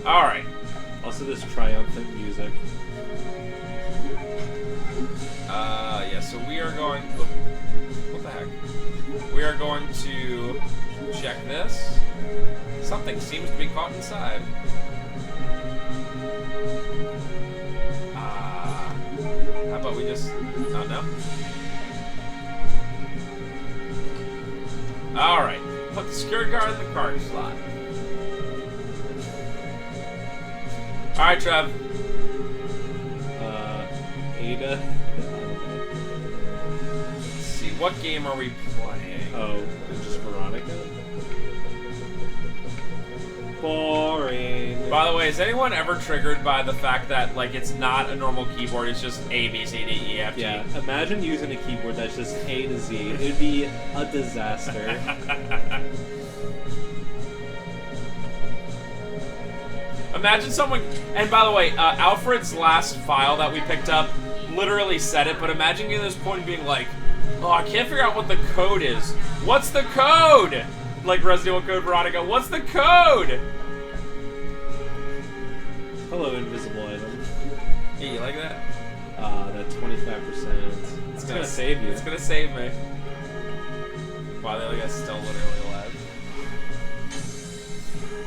Alright. Also, this triumphant music. Yeah, so we are going... What the heck? We are going to check this. Something seems to be caught inside. How about we just... Oh, no? Alright. Put the security guard in the card slot. Alright, Trev. Ada. Let's see, what game are we playing? Oh, just Veronica? Boring. By the way, is anyone ever triggered by the fact that, like, it's not a normal keyboard, it's just A, B, C, D, E, F, G? Yeah, imagine using a keyboard that's just A to Z. It'd be a disaster. Imagine someone... And by the way, Alfred's last file that we picked up literally said it, but imagine getting to this point and being like, oh, I can't figure out what the code is. What's the code? Like Resident Evil Code Veronica, what's the code? Hello, invisible item. Hey, you like that? That 25%. It's gonna save you. It's gonna save me. Wow, the other guy's still literally alive.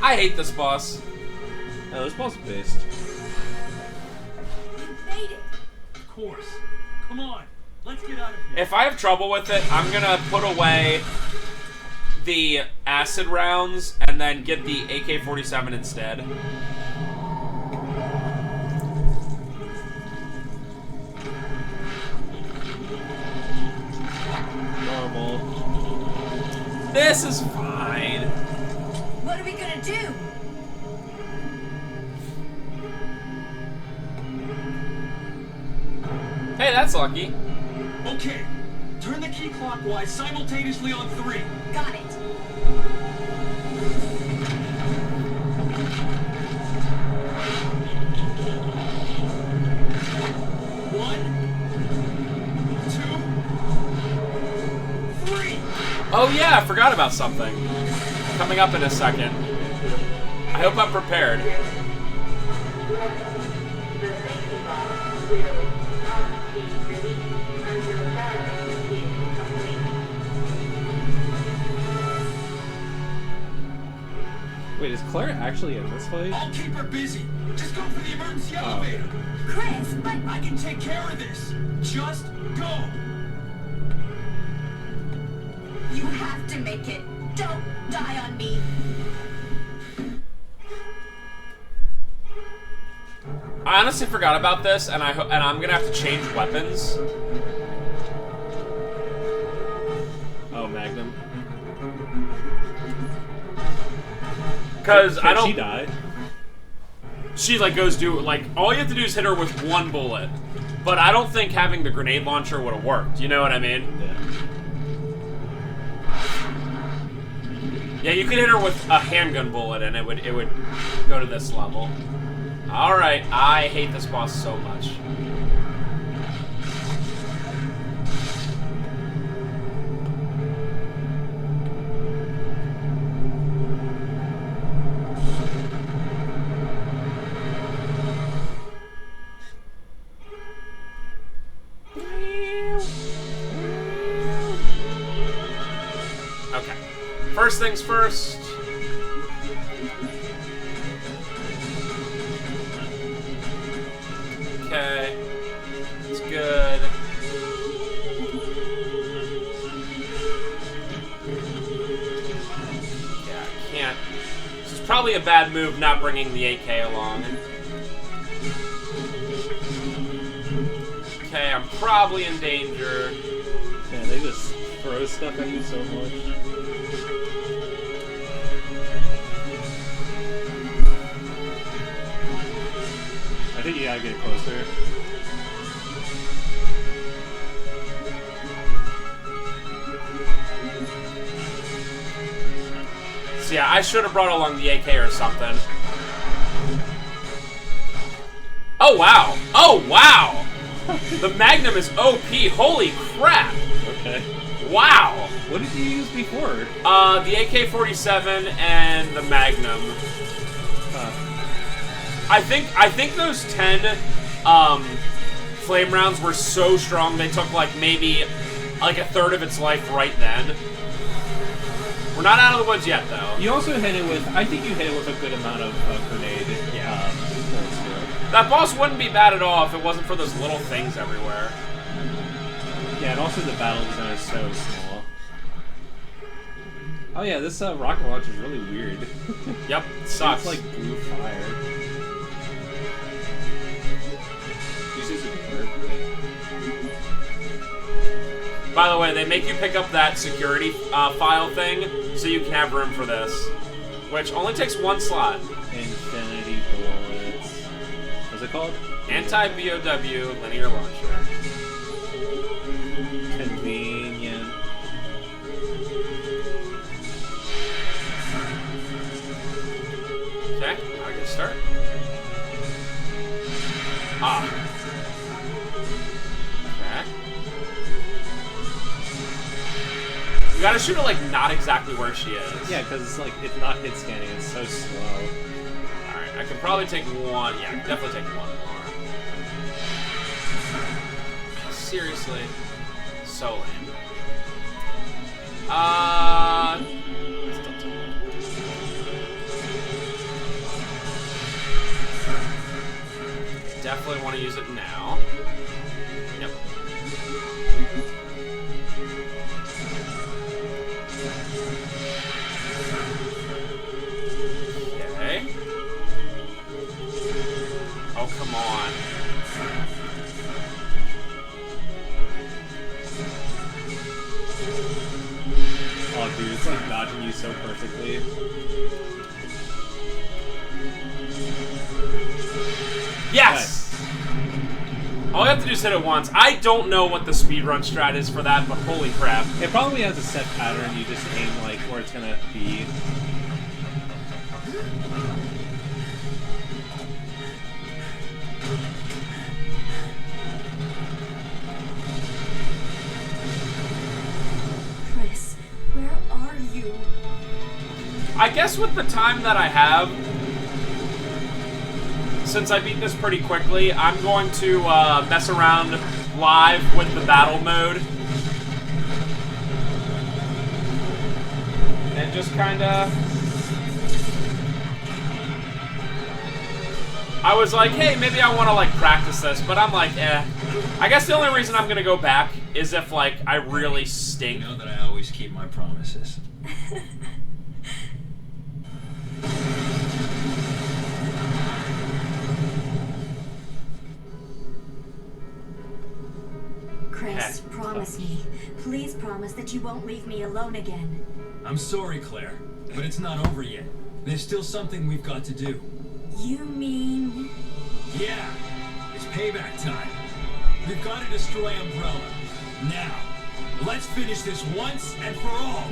I hate this boss. Oh, this boss is based. You made it. Of course. Come on. Let's get out of here. If I have trouble with it, I'm gonna put away the acid rounds and then get the AK-47 instead. Normal. This is fine. What are we gonna do? Hey, that's lucky. Okay. Turn the key clockwise simultaneously on 3. Got it. One, 2, 3. Oh yeah, I forgot about something. Coming up in a second. I hope I'm prepared. Wait, is Claire actually in this fight? I'll keep her busy. Just go for the emergency elevator. Chris, but I can take care of this. Just go. you have to make it. Don't die on me. I honestly forgot about this, and I'm gonna have to change weapons. Oh, Magnum. Cause I don't. She die? She like goes do like all you have to do is hit her with one bullet, but I don't think having the grenade launcher would have worked. You know what I mean? Yeah. Yeah, you could hit her with a handgun bullet, and it would go to this level. All right, I hate this boss so much. Okay. First things first. Okay. It's good. Yeah, I can't. This is probably a bad move not bringing the AK along. Okay, I'm probably in danger. Man, they just throw stuff at you so much. I think you gotta get closer. So yeah, I should have brought along the AK or something. Oh wow! Oh wow! The Magnum is OP. Holy crap! Okay. Wow! What did you use before? The AK-47 and the Magnum. Huh. I think those 10 flame rounds were so strong they took like maybe like a third of its life right then. We're not out of the woods yet though. You also hit it with, I think you hit it with a good amount of grenade. Bullets too. That boss wouldn't be bad at all if it wasn't for those little things everywhere. Yeah, and also the battle design is so small. Oh yeah, this rocket launch is really weird. Yep, it sucks. It's like blue fire. Uses a curve. By the way, they make you pick up that security file thing so you can have room for this, which only takes 1 slot. Infinity bullets. What's it called? Anti-BOW linear launcher. Convenient. Okay, now I get to start. Ah. Okay. You gotta shoot her like not exactly where she is. Yeah, because it's like, it's not hit scanning, it's so slow. Alright, I can probably take 1. Yeah, I can definitely take 1 more. Seriously. So lame. Definitely want to use it now. Yep. Okay. Oh, come on. Oh, dude, it's like dodging you so perfectly. Yes! All you have to do is hit it once. I don't know what the speedrun strat is for that, but holy crap. It probably has a set pattern, you just aim like where it's gonna be. Chris, where are you? I guess with the time that I have, since I beat this pretty quickly, I'm going to mess around live with the battle mode. And just kinda... I was like, hey, maybe I want to like practice this, but I'm like, eh. I guess the only reason I'm gonna go back is if like I really stink. You know that I always keep my promises. Chris, promise me. Please promise that you won't leave me alone again. I'm sorry, Claire, but it's not over yet. There's still something we've got to do. You mean... Yeah, it's payback time. We've got to destroy Umbrella. Now, let's finish this once and for all.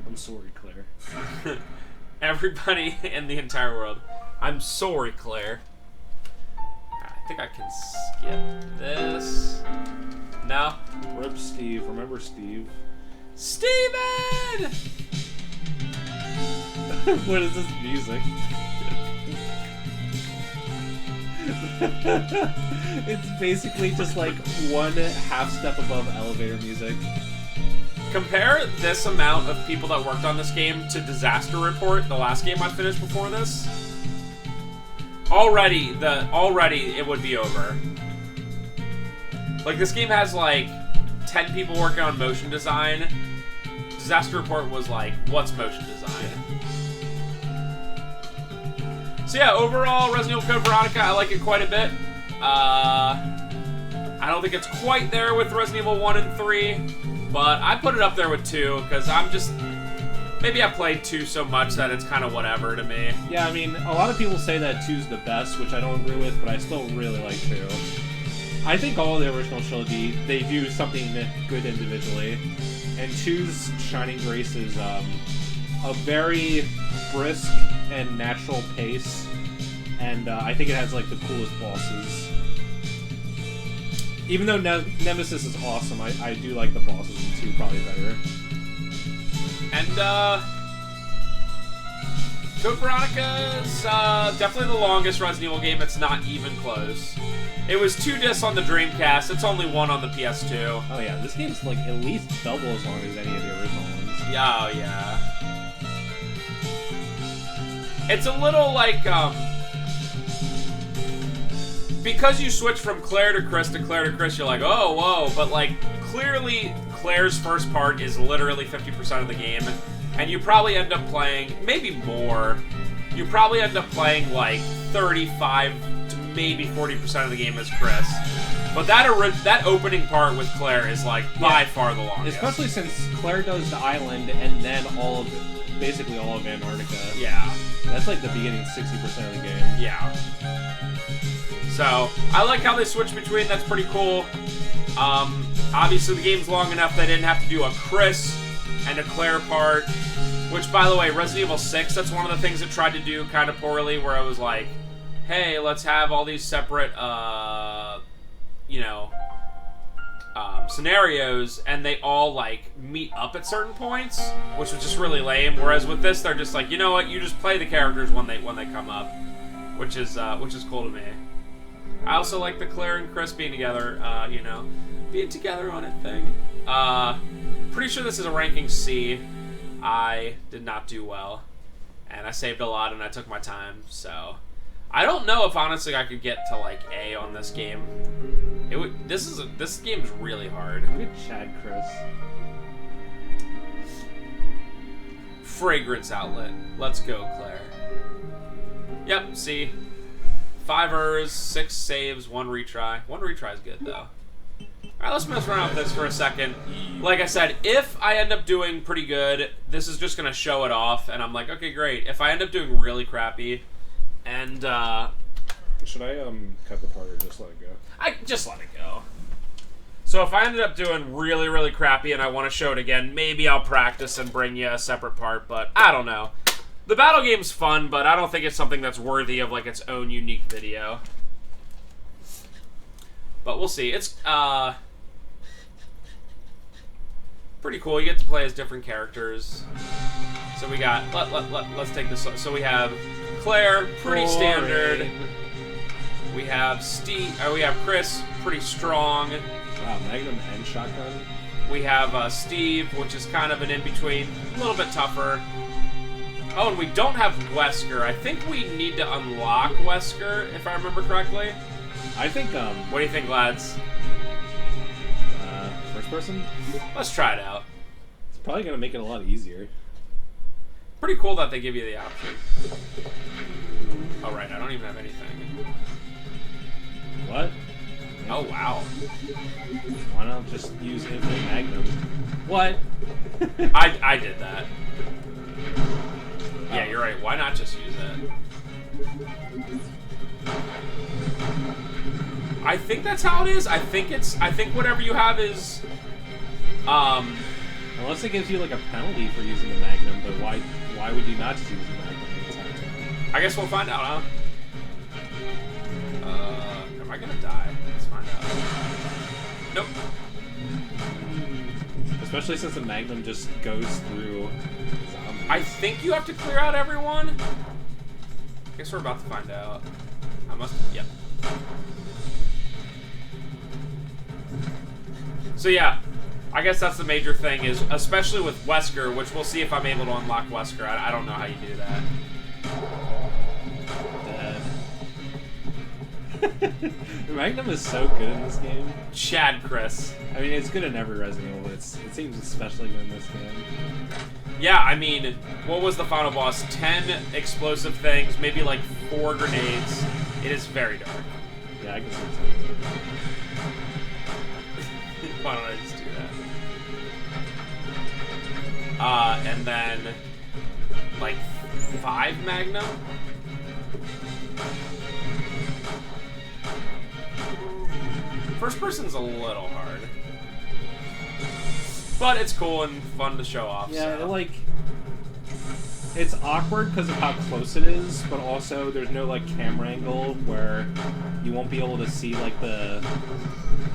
I'm sorry, Claire. Everybody in the entire world. I'm sorry, Claire. I think I can skip this. No. Rip Steve. Remember Steve? Steven! What is this music? It's basically just like one half step above elevator music. Compare this amount of people that worked on this game to Disaster Report, the last game I finished before this. Already it would be over. Like, this game has like 10 people working on motion design. Disaster Report was like, what's motion design? So yeah, overall, Resident Evil Code Veronica, I like it quite a bit. I don't think it's quite there with Resident Evil 1 and 3, but I put it up there with 2, because I'm just... Maybe I played 2 so much that it's kind of whatever to me. Yeah, I mean, a lot of people say that 2's the best, which I don't agree with, but I still really like 2. I think all the original trilogy, they do something good individually. And 2's Shining Grace is a very brisk and natural pace, and I think it has like the coolest bosses. Even though Nemesis is awesome, I do like the bosses in 2 probably better. And, Code Veronica is definitely the longest Resident Evil game. It's not even close. It was 2 discs on the Dreamcast. It's only 1 on the PS2. Oh yeah, this game's like at least double as long as any of the original ones. Yeah, oh yeah. It's a little like, because you switch from Claire to Chris, you're like, oh, whoa, but like, clearly Claire's first part is literally 50% of the game, and you probably end up playing, maybe more, you probably end up playing like 35 to maybe 40% of the game as Chris. But that opening part with Claire is like by far the longest. Especially since Claire does the island and then basically all of Antarctica. Yeah. That's like the beginning 60% of the game. Yeah. So, I like how they switch between, that's pretty cool. Obviously the game's long enough they didn't have to do a Chris and a Claire part. Which, by the way, Resident Evil 6, that's one of the things it tried to do kind of poorly, where I was like, hey, let's have all these separate, scenarios, and they all, like, meet up at certain points, which was just really lame. Whereas with this, they're just like, you know what, you just play the characters when they come up, which is cool to me. I also like the Claire and Chris being together, being together on a thing. Pretty sure this is a ranking C. I did not do well, and I saved a lot, and I took my time, so I don't know if honestly I could get to like A on this game. This game's really hard. Look at Chad Chris. Fragrance outlet. Let's go, Claire. Yep, see. 5 errs, 6 saves, 1 retry. 1 retry is good, though. Alright, let's mess around with this for a second. Like I said, if I end up doing pretty good, this is just going to show it off, and I'm like, okay, great. If I end up doing really crappy, and, should I, cut the part or just let it go? I just let it go. So if I ended up doing really, really crappy and I want to show it again, maybe I'll practice and bring you a separate part, but I don't know. The battle game's fun, but I don't think it's something that's worthy of, like, its own unique video. But we'll see. It's, pretty cool. You get to play as different characters. So we got, let's take this. So we have Claire, pretty standard. We have we have Chris, pretty strong. Wow, Magnum and shotgun. We have Steve, which is kind of an in-between, a little bit tougher. Oh, and we don't have Wesker. I think we need to unlock Wesker, if I remember correctly. I think, What do you think, lads? First person? Let's try it out. It's probably gonna make it a lot easier. Pretty cool that they give you the option. Oh, right, I don't even have anything. What? Oh, wow. Why not just use Infinite Magnum? What? I did that. Yeah, you're right. Why not just use it? I think that's how it is. I think whatever you have is, Unless it gives you like a penalty for using the Magnum, but why would you not just use the Magnum the entire time? I guess we'll find out, huh? Am I gonna die? Let's find out. Nope. Especially since the Magnum just goes through zombies. I think you have to clear out everyone. I guess we're about to find out. I must. Yep. So yeah, I guess that's the major thing is, especially with Wesker, which we'll see if I'm able to unlock Wesker. I don't know how you do that. The Magnum is so good in this game. Chad Chris. I mean, it's good in every Resident Evil, but it seems especially good in this game. Yeah, I mean, what was the final boss? 10 explosive things, maybe like 4 grenades. It is very dark. Yeah, I can see that. Why don't I just do that? And then, like, 5 Magnum? First person's a little hard. But it's cool and fun to show off. Yeah, so. It's awkward because of how close it is, but also there's no, like, camera angle where you won't be able to see, like, the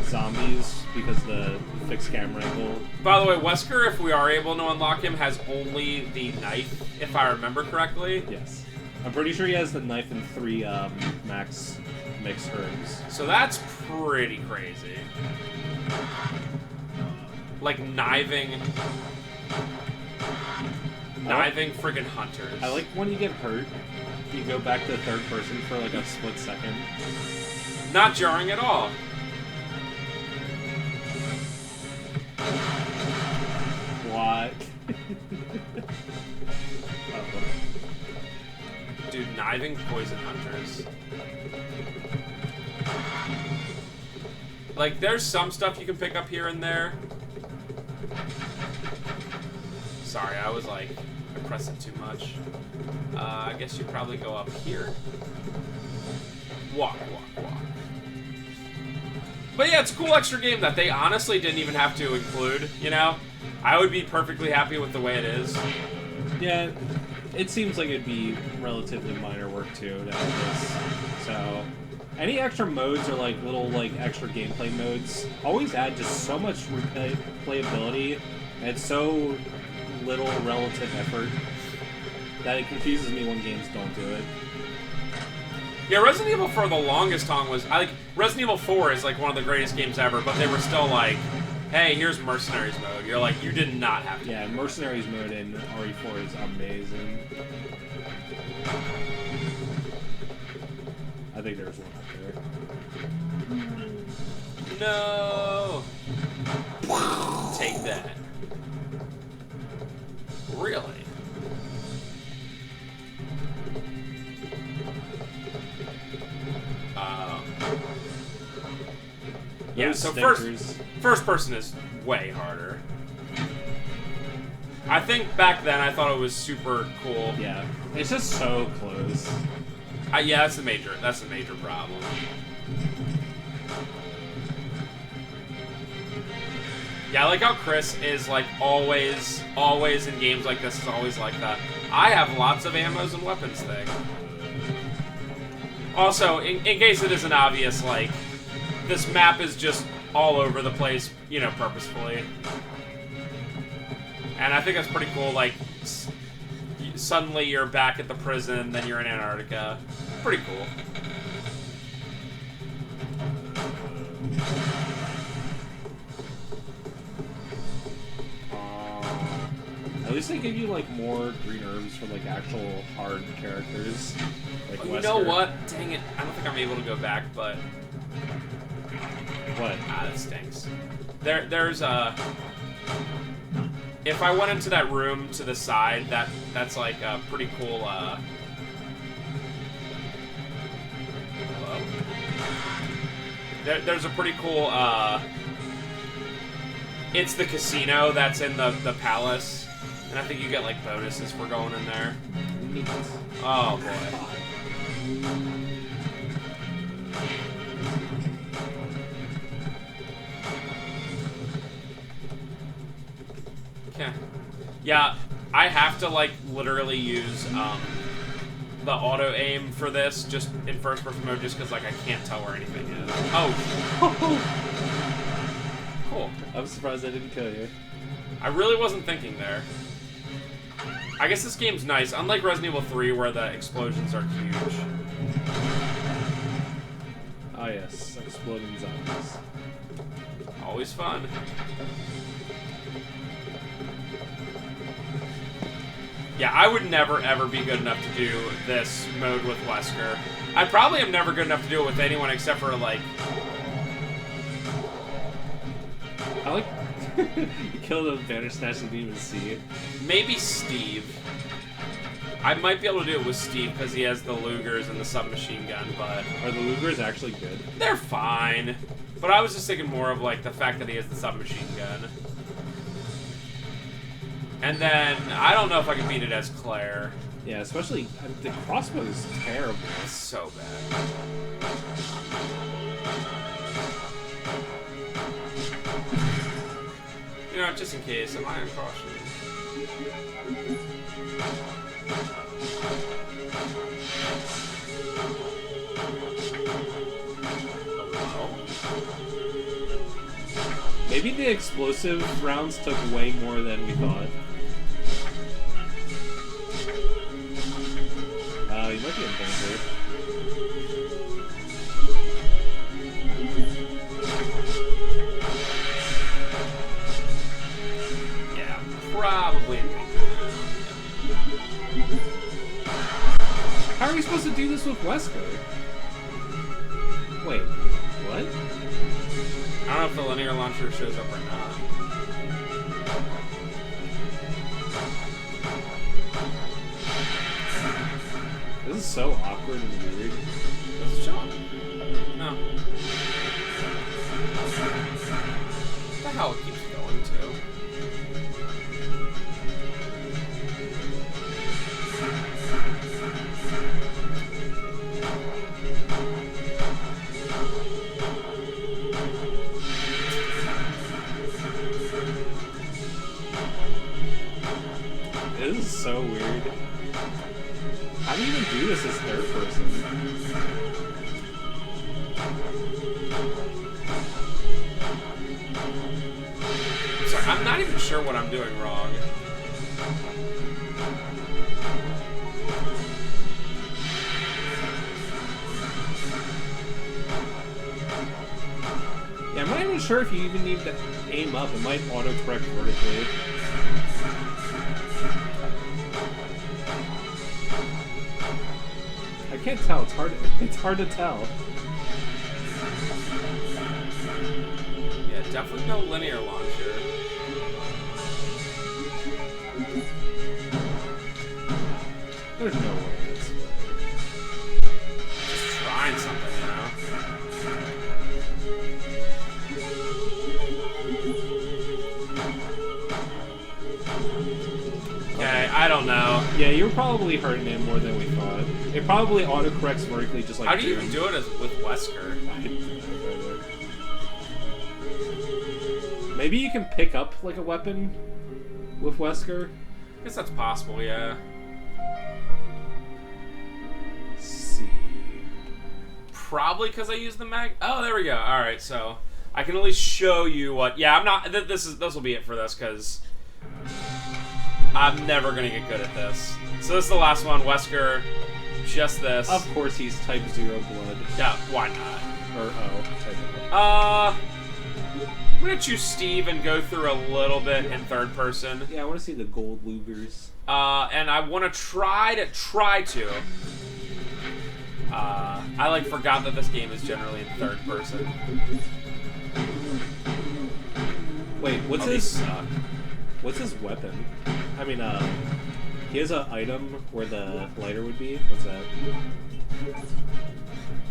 zombies because the fixed camera angle. By the way, Wesker, if we are able to unlock him, has only the knife, if I remember correctly. Yes. I'm pretty sure he has the knife and 3 max mixed herbs. So that's pretty crazy. Like kniving friggin' hunters. I like when you get hurt, you go back to third person for like a split second. Not jarring at all. What? Dude, kniving poison hunters. Like, there's some stuff you can pick up here and there. Sorry, I was like, I pressed it too much. I guess you probably go up here. Walk. But yeah, it's a cool extra game that they honestly didn't even have to include, you know? I would be perfectly happy with the way it is. Yeah, it seems like it'd be relatively minor work too to have this. So, any extra modes or like little like extra gameplay modes always add just so much replayability and so little relative effort that it confuses me when games don't do it. Yeah, Resident Evil for the longest time was Resident Evil 4 is like one of the greatest games ever, but they were still like, hey, here's Mercenaries mode. You're like, you did not have to. Yeah, Mercenaries mode in RE4 is amazing. I think there's one up there. No. Take that. Really? Yeah, Those so stinkers. first person is way harder. I think back then I thought it was super cool. Yeah, it's just so close. Yeah, that's the major problem. Yeah, I like how Chris is like always in games like this is always like that. I have lots of ammos and weapons thing. Also, in case it isn't obvious, like, this map is just all over the place, you know, purposefully. And I think that's pretty cool, like, suddenly you're back at the prison, then you're in Antarctica. Pretty cool. At least they give you like more green herbs for like actual hard characters. Like You Wesker. know what? Dang it. I don't think I'm able to go back, but... What? Ah, that stinks. There's a... If I went into that room to the side, that's like a pretty cool, Hello? There's a pretty cool, It's the casino that's in the palace. And I think you get, like, bonuses for going in there. Neat. Oh, boy. Okay. Yeah, I have to, like, literally use, the auto-aim for this, just in first-person mode, just because, like, I can't tell where anything is. Oh. Cool. I'm surprised I didn't kill you. I really wasn't thinking there. I guess this game's nice, unlike Resident Evil 3 where the explosions are huge. Ah yes, exploding zombies. Always fun. Yeah, I would never ever be good enough to do this mode with Wesker. I probably am never good enough to do it with anyone except for, like... I like... you kill the Bandersnatch and didn't even see it. Maybe Steve. I might be able to do it with Steve because he has the Lugers and the submachine gun, but... Are the Lugers actually good? They're fine. But I was just thinking more of, like, the fact that he has the submachine gun. And then, I don't know if I can beat it as Claire. Yeah, especially... the crossbow is terrible. It's so bad. You know, just in case, am I on caution? Hello? Maybe the explosive rounds took way more than we thought. You might be in danger. Yeah, probably in danger. How are we supposed to do this with Wesker? Wait, what? I don't know if the linear launcher shows up or not. This is so awkward and weird. Does it show up? No. What the hell? It keeps going to. This is so weird. How do you even do this as third person? Sorry, I'm not even sure what I'm doing wrong. Yeah, I'm not even sure if you even need to aim up. It might auto-correct vertically. I can't tell. It's hard to tell. Yeah, definitely no linear launcher. There's no way it's... Just trying something, you know? Okay, I don't know. Yeah, you're probably hurting it more than we thought. It probably autocorrects vertically just like How do you Doom. even do it with Wesker? Maybe you can pick up like a weapon with Wesker. I guess that's possible, yeah. Let's see. Probably because I use the mag. Oh, there we go. All right, so I can at least show you what. Yeah, I'm not. This will be it for this because I'm never gonna get good at this. So this is the last one, Wesker. Just this. Of course, he's type 0 blood. Yeah, why not? Or type O. I'm gonna choose Steve and go through a little bit in third person. Yeah, I want to see the gold loopers. And I want to try to. I like forgot that this game is generally in third person. Wait, what's Oh, his? these suck. What's his weapon? I mean, he has an item where the lighter would be. What's that?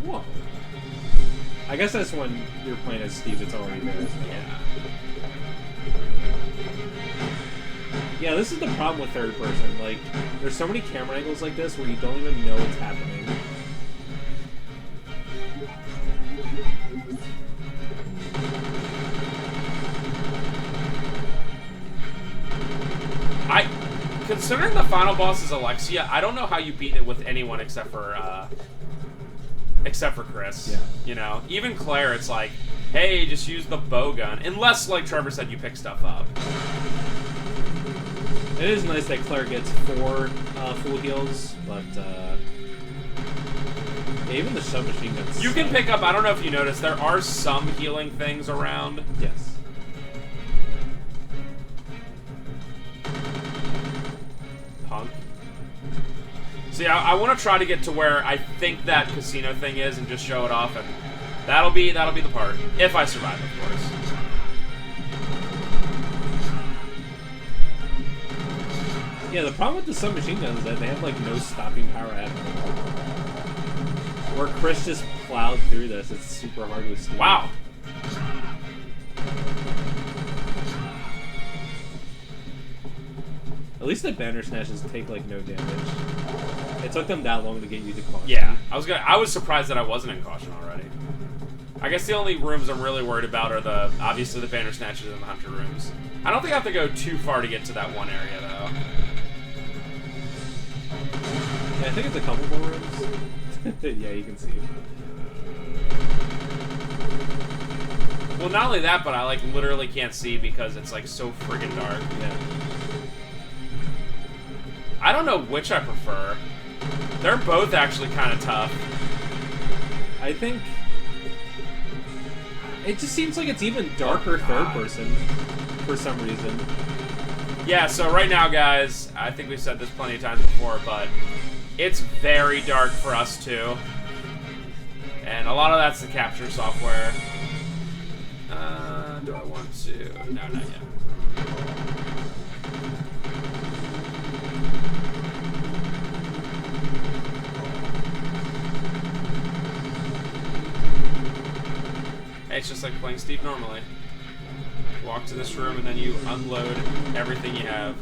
Whoa. I guess that's when you're playing as Steve. It's already there. Isn't it? Yeah. Yeah, this is the problem with third person. Like, there's so many camera angles like this where you don't even know what's happening. Considering the final boss is Alexia, I don't know how you beat it with anyone except for Chris. Yeah. You know, even Claire, it's like, hey, just use the bow gun. Unless, like Trevor said, you pick stuff up. It is nice that Claire gets 4 full heals, but even the submachine guns. You can pick up. I don't know if you noticed, there are some healing things around. Yes. Punk. See, I want to try to get to where I think that casino thing is and just show it off, and that'll be the part. If I survive, of course. Yeah, the problem with the submachine guns is that they have like no stopping power at all. Where Chris just plowed through this, it's super hard to steal. Wow. At least the banner snatches take like no damage. It took them that long to get you to caution. Yeah, I was surprised that I wasn't in caution already. I guess the only rooms I'm really worried about are obviously the banner snatches and the hunter rooms. I don't think I have to go too far to get to that one area though. Yeah, I think it's a couple more rooms. Yeah, you can see. Well, not only that, but I like literally can't see because it's like so friggin' dark. Yeah. I don't know which I prefer. They're both actually kind of tough. I think it just seems like it's even darker third person for some reason. Yeah, so right now, guys, I think we've said this plenty of times before, but it's very dark for us too. And a lot of that's the capture software. Do I want to? No, not yet. Hey, it's just like playing Steve normally. Walk to this room and then you unload everything you have.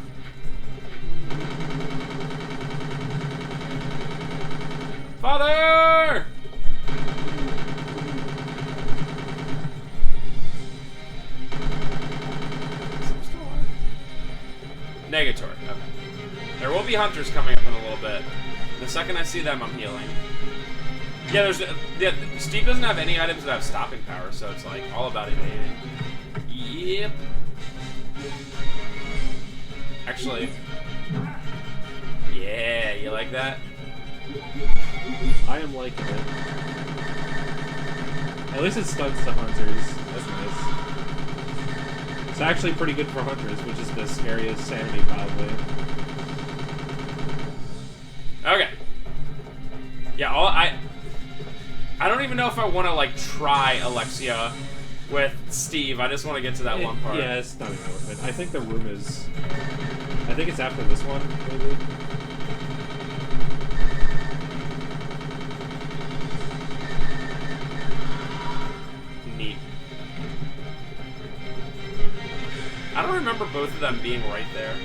Father! Negatory. Okay. There will be hunters coming up in a little bit. The second I see them, I'm healing. Yeah, Steve doesn't have any items that have stopping power, so it's like all about evading. Yep. Actually, yeah, you like that? I am liking it. At least it stuns the hunters. That's nice. It's actually pretty good for hunters, which is the scariest enemy probably. Okay. Yeah, I don't even know if I want to like try Alexia with Steve. I just want to get to that one part. Yeah, it's not even worth it. I think the room is. I think it's after this one, maybe. Neat. I don't remember both of them being right there.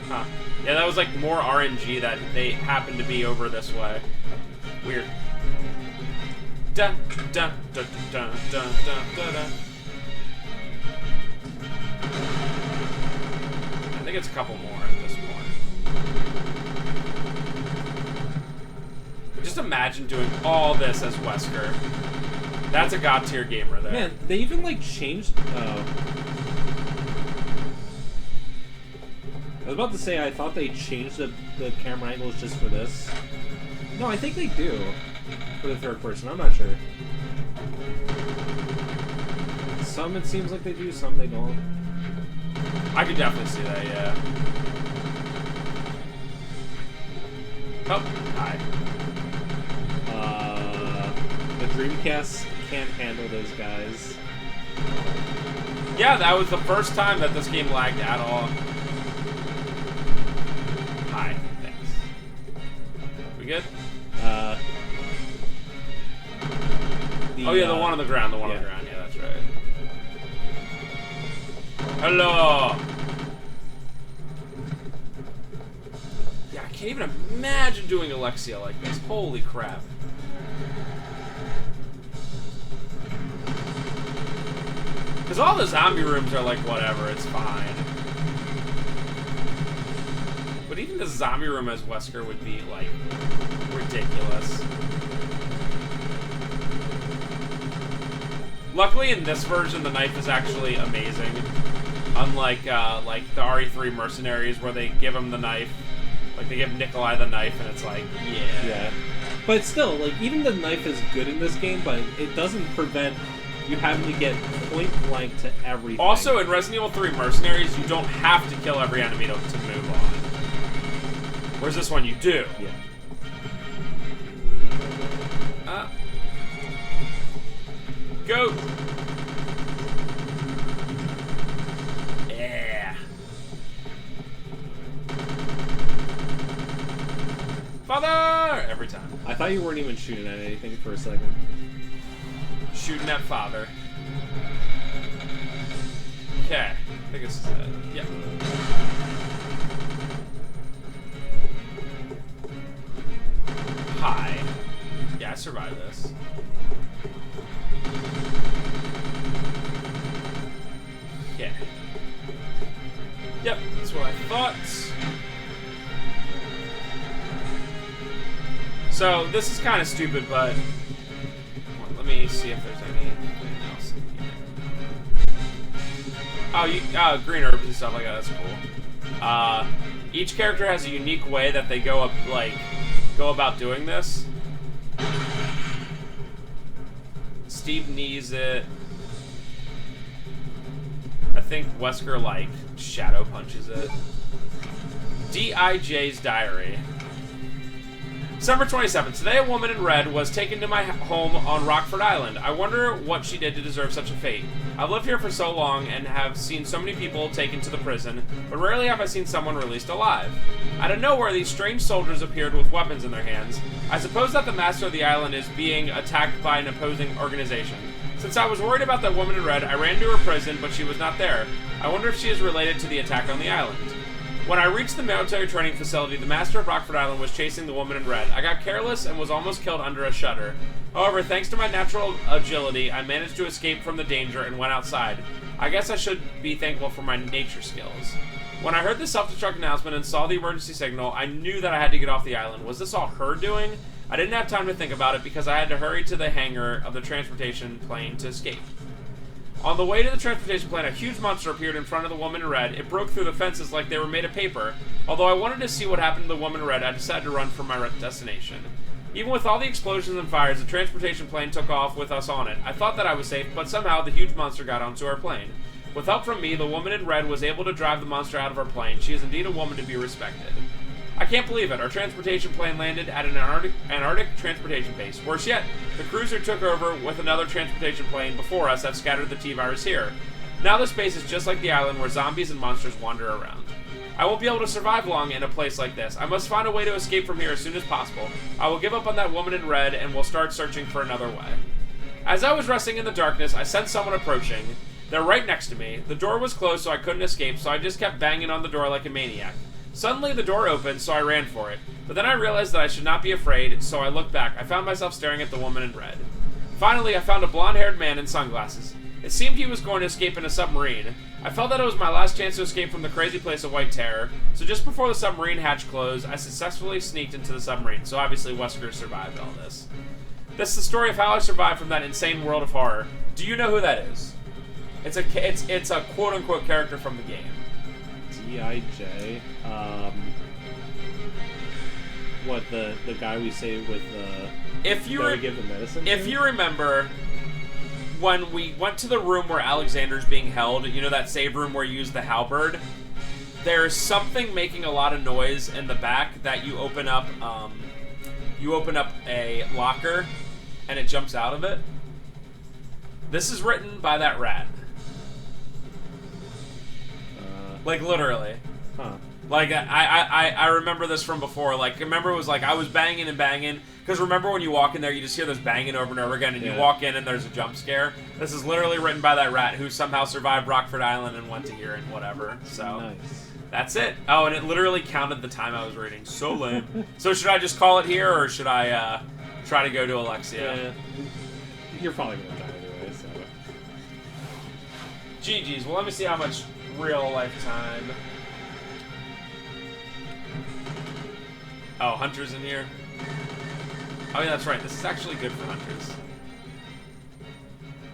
Huh. Yeah, that was like more RNG that they happened to be over this way. Weird. Dun dun dun dun dun dun dun dun. I think it's a couple more at this point. Just imagine doing all this as Wesker. That's a god tier gamer there. Man, they even like changed. I was about to say I thought they changed the camera angles just for this. No, I think they do for the third person. I'm not sure. Some it seems like they do, some they don't. I could definitely see that, yeah. Oh, hi. The Dreamcast can't handle those guys. Yeah, that was the first time that this game lagged at all. Hi, thanks. We good? Oh yeah, the one on the ground, the one on the ground. Yeah, that's right. Hello! Yeah, I can't even imagine doing Alexia like this. Holy crap. Because all the zombie rooms are like, whatever, it's fine. But even the zombie room as Wesker would be, like, ridiculous. Luckily, in this version, the knife is actually amazing. Unlike, like, the RE3 Mercenaries, where they give him the knife. Like, they give Nikolai the knife, and it's like, yeah. Yeah. But still, like, even the knife is good in this game, but it doesn't prevent you having to get point blank to everything. Also, in Resident Evil 3 Mercenaries, you don't have to kill every enemy to move on. Whereas this one, you do. Yeah. Go! Yeah. Father! Every time. I thought you weren't even shooting at anything for a second. Shooting at father. Okay. I think this is it. Yeah. Hi. Yeah, I survived this. Yeah. Yep, that's what I thought. So, this is kind of stupid, but let me see if there's anything else in here. green herbs and stuff like that. That's cool. Each character has a unique way that they go about doing this. Steve knees it. I think Wesker, like, shadow punches it. D.I.J.'s Diary. December 27th. Today, a woman in red was taken to my home on Rockford Island. I wonder what she did to deserve such a fate. I've lived here for so long and have seen so many people taken to the prison, but rarely have I seen someone released alive. Out of nowhere, these strange soldiers appeared with weapons in their hands. I suppose that the master of the island is being attacked by an opposing organization. Since I was worried about that woman in red, I ran to her prison, but she was not there. I wonder if she is related to the attack on the island. When I reached the military training facility, the master of Rockford Island was chasing the woman in red. I got careless and was almost killed under a shutter. However, thanks to my natural agility, I managed to escape from the danger and went outside. I guess I should be thankful for my nature skills. When I heard the self-destruct announcement and saw the emergency signal, I knew that I had to get off the island. Was this all her doing? I didn't have time to think about it because I had to hurry to the hangar of the transportation plane to escape. On the way to the transportation plane, a huge monster appeared in front of the woman in red. It broke through the fences like they were made of paper. Although I wanted to see what happened to the woman in red, I decided to run for my destination. Even with all the explosions and fires, the transportation plane took off with us on it. I thought that I was safe, but somehow the huge monster got onto our plane. With help from me, the woman in red was able to drive the monster out of our plane. She is indeed a woman to be respected. I can't believe it. Our transportation plane landed at an Antarctic transportation base. Worse yet, the cruiser took over with another transportation plane before us that scattered the T-virus here. Now this base is just like the island where zombies and monsters wander around. I won't be able to survive long in a place like this. I must find a way to escape from here as soon as possible. I will give up on that woman in red and will start searching for another way. As I was resting in the darkness, I sensed someone approaching. They're right next to me. The door was closed so I couldn't escape, so I just kept banging on the door like a maniac. Suddenly, the door opened, so I ran for it. But then I realized that I should not be afraid, so I looked back. I found myself staring at the woman in red. Finally, I found a blonde-haired man in sunglasses. It seemed he was going to escape in a submarine. I felt that it was my last chance to escape from the crazy place of white terror, so just before the submarine hatch closed, I successfully sneaked into the submarine, so obviously Wesker survived all this. This is the story of how I survived from that insane world of horror. Do you know who that is? It's a quote-unquote character from the game. D.I.J. What, the guy we saved with the... we give the medicine If to? you remember, when we went to the room where Alexander's being held, you know that save room where you use the halberd? There's something making a lot of noise in the back that you open up a locker, and it jumps out of it. This is written by that rat. Like, literally. Huh. Like, I remember this from before. Like, remember it was like, I was banging and banging. Because remember when you walk in there, you just hear this banging over and over again, and you walk in and there's a jump scare? This is literally written by that rat who somehow survived Rockford Island and went to here and whatever. So, nice. That's it. Oh, and it literally counted the time I was reading. So lame. So should I just call it here, or should I try to go to Alexia? Yeah. You're probably going to die anyway, so... GG's. Well, let me see how much real life time. Oh, Hunter's in here. Oh, yeah, that's right. This is actually good for Hunters.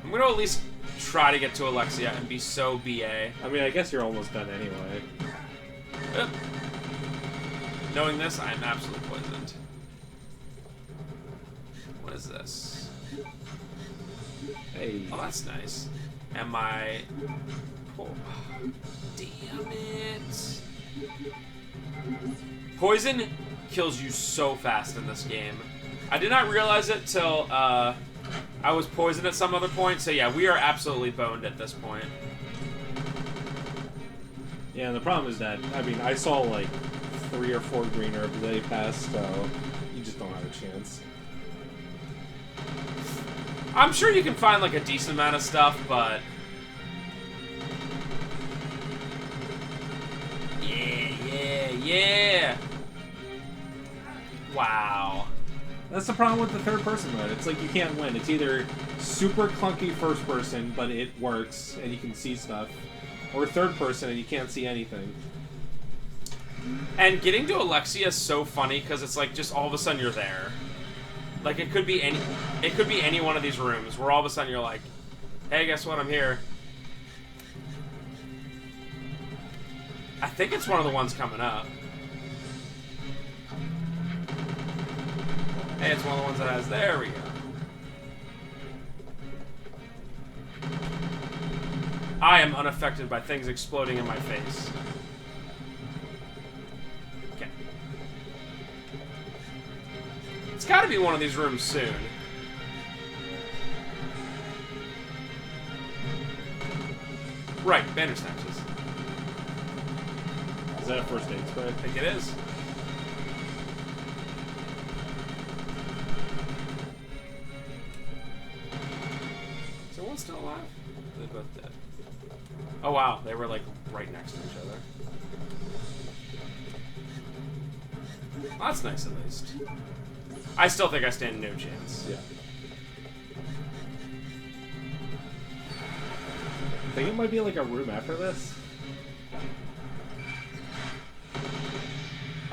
I'm going to at least try to get to Alexia and be so BA. I mean, I guess you're almost done anyway. Yep. Knowing this, I am absolutely poisoned. What is this? Hey. Oh, that's nice. Am I... Oh, damn it. Poison kills you so fast in this game. I did not realize it till I was poisoned at some other point, so yeah, we are absolutely boned at this point. Yeah, and the problem is that, I mean, I saw like 3 or 4 green herbs they passed, so you just don't have a chance. I'm sure you can find like a decent amount of stuff, but... Yeah! Wow. That's the problem with the third person mode. It's like you can't win. It's either super clunky first person, but it works and you can see stuff, or third person and you can't see anything. And getting to Alexia is so funny because it's like just all of a sudden you're there. Like it could be any one of these rooms where all of a sudden you're like, hey, guess what? I'm here. I think it's one of the ones coming up. Hey, it's one of the ones that has... There we go. I am unaffected by things exploding in my face. Okay. It's gotta be one of these rooms soon. Right, Bandersnatches. Is that a first aid spray? I think it is. Is there one still alive? They're both dead. Oh wow, they were like right next to each other. Well, that's nice at least. I still think I stand no chance. Yeah. I think it might be like a room after this.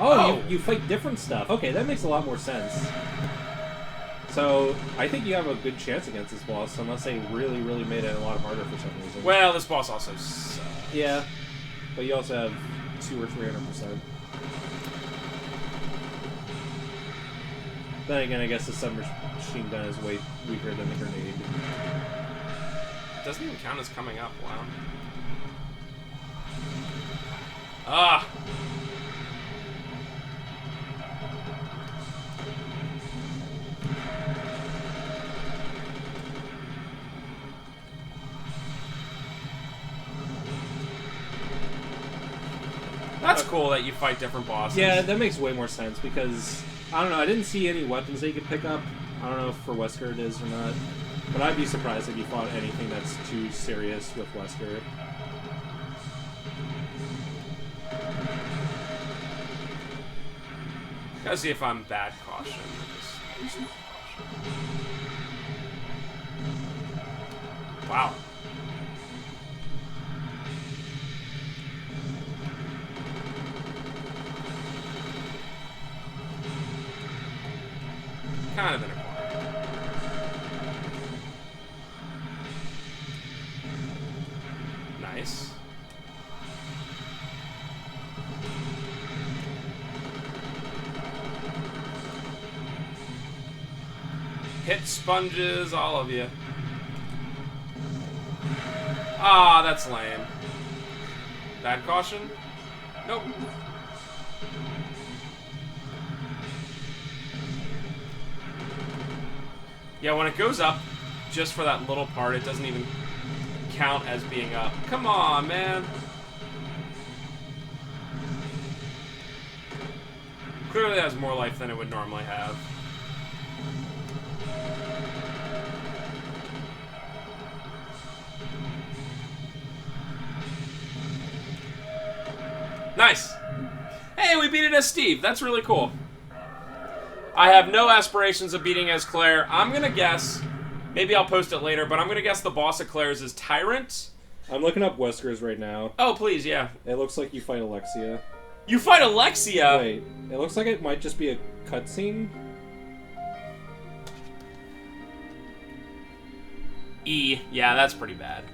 Oh, you fight different stuff. Okay, that makes a lot more sense. So, I think you have a good chance against this boss, unless they really, really made it a lot harder for some reason. Well, this boss also sucks. Yeah, but you also have 200 or 300%. Then again, I guess the submachine gun is way weaker than the grenade. It doesn't even count as coming up. Wow. Ah! That's cool that you fight different bosses. Yeah, that makes way more sense because, I don't know, I didn't see any weapons that you could pick up. I don't know if for Wesker it is or not. But I'd be surprised if you fought anything that's too serious with Wesker. Gotta see if I'm bad caution. Wow. Kind of in a corner. Nice. Hit sponges, all of you. Ah, that's lame. Bad caution? Nope. Yeah, when it goes up, just for that little part, it doesn't even count as being up. Come on, man. Clearly has more life than it would normally have. Nice. Hey, we beat it as Steve. That's really cool. I have no aspirations of beating as Claire. I'm going to guess, maybe I'll post it later, but I'm going to guess the boss of Claire's is Tyrant. I'm looking up Wesker's right now. Oh, please, yeah. It looks like you fight Alexia. You fight Alexia? Wait, it looks like it might just be a cutscene. E. Yeah, that's pretty bad.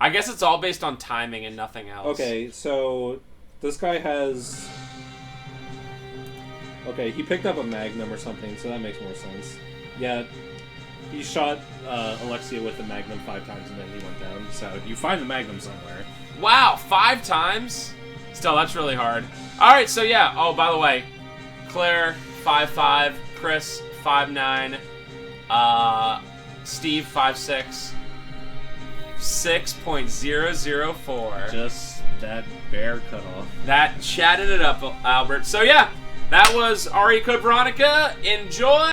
I guess it's all based on timing and nothing else. Okay, so this guy has... Okay, he picked up a Magnum or something, so that makes more sense. Yeah, he shot Alexia with the Magnum 5 times and then he went down. So you find the Magnum somewhere. Wow, 5 times? Still, that's really hard. Alright, so yeah. Oh, by the way, Claire, 5'5", Chris, 5'9", Steve, 5'6", 6.004. Just that bare cutoff. That chatted it up, Albert. So yeah, that was RE Code Veronica. Enjoy!